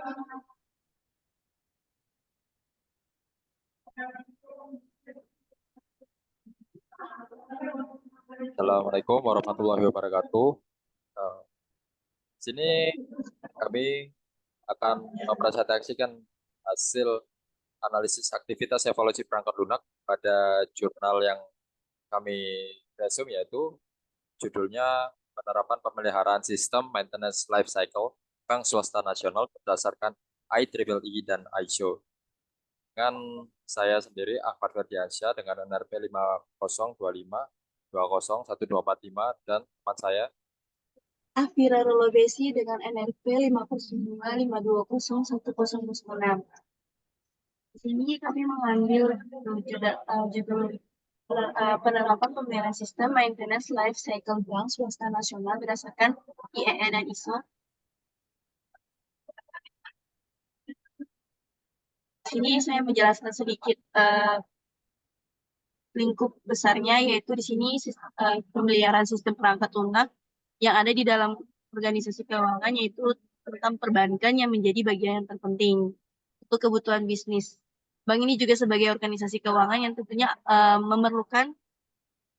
Assalamualaikum warahmatullahi wabarakatuh. Eh, sini kami akan mempresentasikan hasil analisis aktivitas evaluasi perangkat lunak pada jurnal yang kami resume, yaitu judulnya penerapan pemeliharaan sistem maintenance life cycle bank swasta nasional berdasarkan IEEE dan ISO. Dengan saya sendiri Ahmad Ferdiansyah dengan NRP 5025201245 dan teman saya. Afira Rolobesi dengan NRP 502.520.1006. Di sini kami mengambil judul penerapan pemeliharaan sistem maintenance life cycle bank swasta nasional berdasarkan IEE dan ISO. Di sini saya menjelaskan sedikit lingkup besarnya, yaitu di sini pemeliharaan sistem perangkat lunak yang ada di dalam organisasi keuangan, yaitu tentang perbankan yang menjadi bagian yang terpenting untuk kebutuhan bisnis. Bank ini juga sebagai organisasi keuangan yang tentunya memerlukan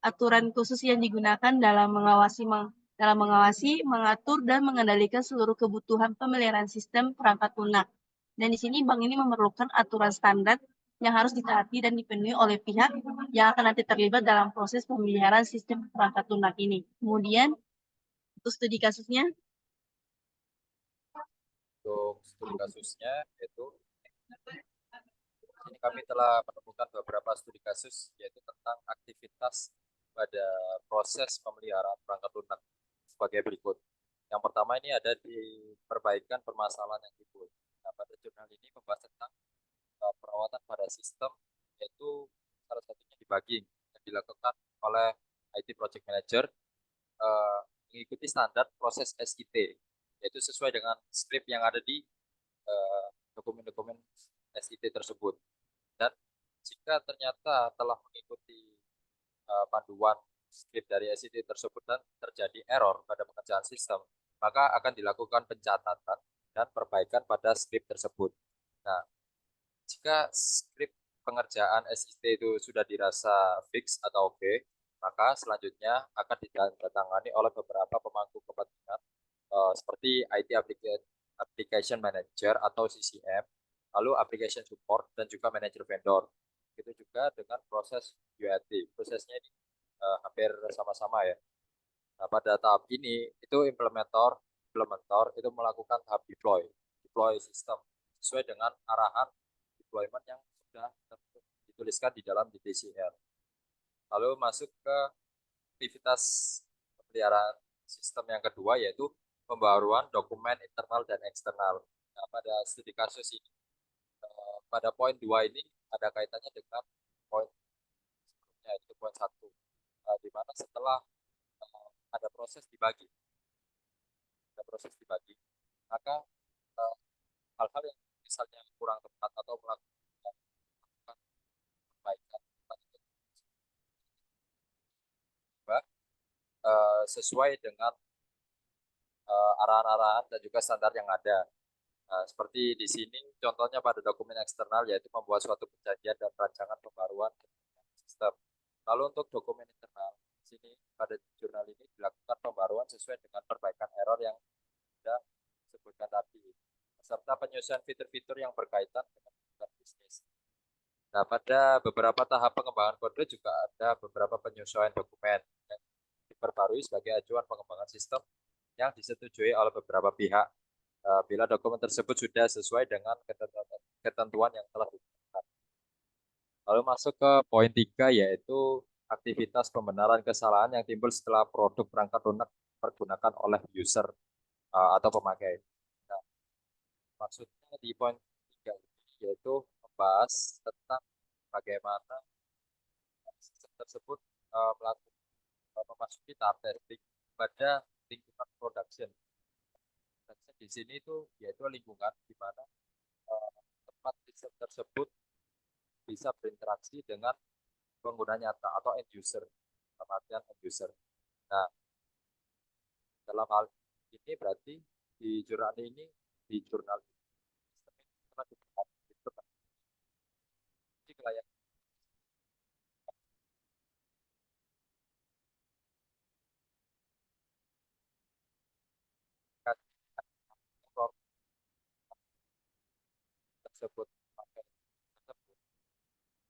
aturan khusus yang digunakan dalam mengawasi, mengatur, dan mengendalikan seluruh kebutuhan pemeliharaan sistem perangkat lunak. Dan di sini bank ini memerlukan aturan standar yang harus ditaati dan dipenuhi oleh pihak yang akan nanti terlibat dalam proses pemeliharaan sistem perangkat lunak ini. Kemudian, untuk studi kasusnya, Untuk studi kasusnya, yaitu ini kami telah menemukan beberapa studi kasus, yaitu tentang aktivitas pada proses pemeliharaan perangkat lunak sebagai berikut. Yang pertama ini ada di perbaikan permasalahan yang timbul. Nah, pada jurnal ini membahas tentang perawatan pada sistem, yaitu salah satunya debugging yang dilakukan oleh IT Project Manager mengikuti standar proses SIT, yaitu sesuai dengan script yang ada di dokumen-dokumen SIT tersebut. Dan jika ternyata telah mengikuti panduan script dari SIT tersebut dan terjadi error pada pengerjaan sistem, maka akan dilakukan pencatatan dan perbaikan pada script tersebut. Nah, jika script pengerjaan SIT itu sudah dirasa fix atau oke, maka selanjutnya akan ditandatangani oleh beberapa pemangku kepentingan seperti IT Application Manager atau CCM, lalu Application Support, dan juga Manager Vendor. Itu juga dengan proses UAT. Prosesnya ini hampir sama-sama ya. Nah, pada tahap ini itu implementer itu melakukan tahap deploy sistem sesuai dengan arahan deployment yang sudah dituliskan di dalam DTCR. Lalu masuk ke aktivitas pemeliharaan sistem yang kedua, yaitu pembaruan dokumen internal dan eksternal. Nah, pada studi kasus ini, pada poin 2 ini ada kaitannya dengan poin sebelumnya, yaitu poin 1, di mana setelah ada proses dibagi, maka hal-hal yang misalnya kurang tepat atau melakukan perbaikan sesuai dengan arahan-arahan dan juga standar yang ada. Nah, seperti di sini contohnya pada dokumen eksternal, yaitu membuat suatu perjanjian dan rancangan pembaruan sistem. Lalu untuk dokumen internal, di sini pada jurnal ini dilakukan pembaruan sesuai dengan perbaikan error yang sudah disebutkan tadi, serta penyusunan fitur-fitur yang berkaitan dengan bisnis. Nah, pada beberapa tahap pengembangan kode juga ada beberapa penyesuaian dokumen yang diperbarui sebagai acuan pengembangan sistem yang disetujui oleh beberapa pihak bila dokumen tersebut sudah sesuai dengan ketentuan yang telah ditetapkan. Lalu masuk ke poin 3, yaitu aktivitas pembenaran kesalahan yang timbul setelah produk perangkat lunak dipergunakan oleh user atau pemakai. Nah, maksudnya di poin 3 ini yaitu membahas tentang bagaimana sistem tersebut melakukan memasuki tahap testing pada lingkungan production. Di sini itu yaitu lingkungan di mana tempat sistem tersebut bisa berinteraksi dengan pengguna nyata atau end user, artian end user. Nah, dalam hal ini berarti di jurnal ini tersebut memakai tersebut,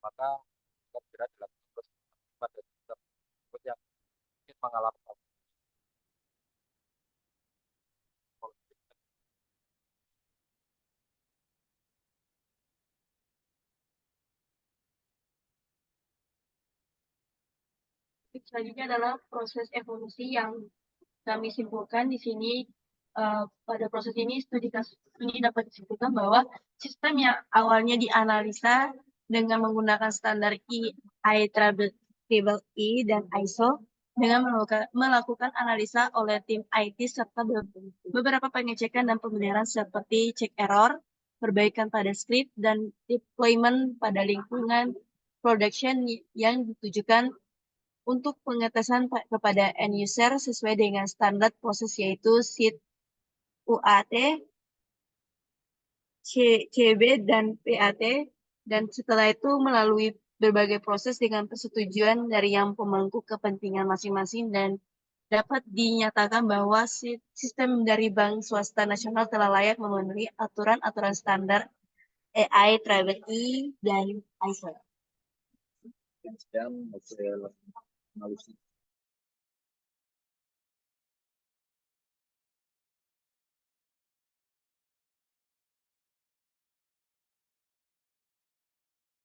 maka akan segera dilakukan proses pada sistem tersebut yang mungkin mengalami Selanjutnya adalah proses evolusi yang kami simpulkan di sini. Pada proses ini studi kasus ini dapat disimpulkan bahwa sistem yang awalnya dianalisa dengan menggunakan standar IEEE dan ISO dengan melakukan analisa oleh tim IT serta beberapa pengecekan dan pemeliharaan seperti cek error, perbaikan pada script, dan deployment pada lingkungan production yang ditujukan untuk pengetesan kepada end user sesuai dengan standar proses yaitu SIT UAT, CB, dan PAT, dan setelah itu melalui berbagai proses dengan persetujuan dari yang pemangku kepentingan masing-masing dan dapat dinyatakan bahwa sistem dari bank swasta nasional telah layak memenuhi aturan-aturan standar IEEE dan ISO. sekian hasil analisis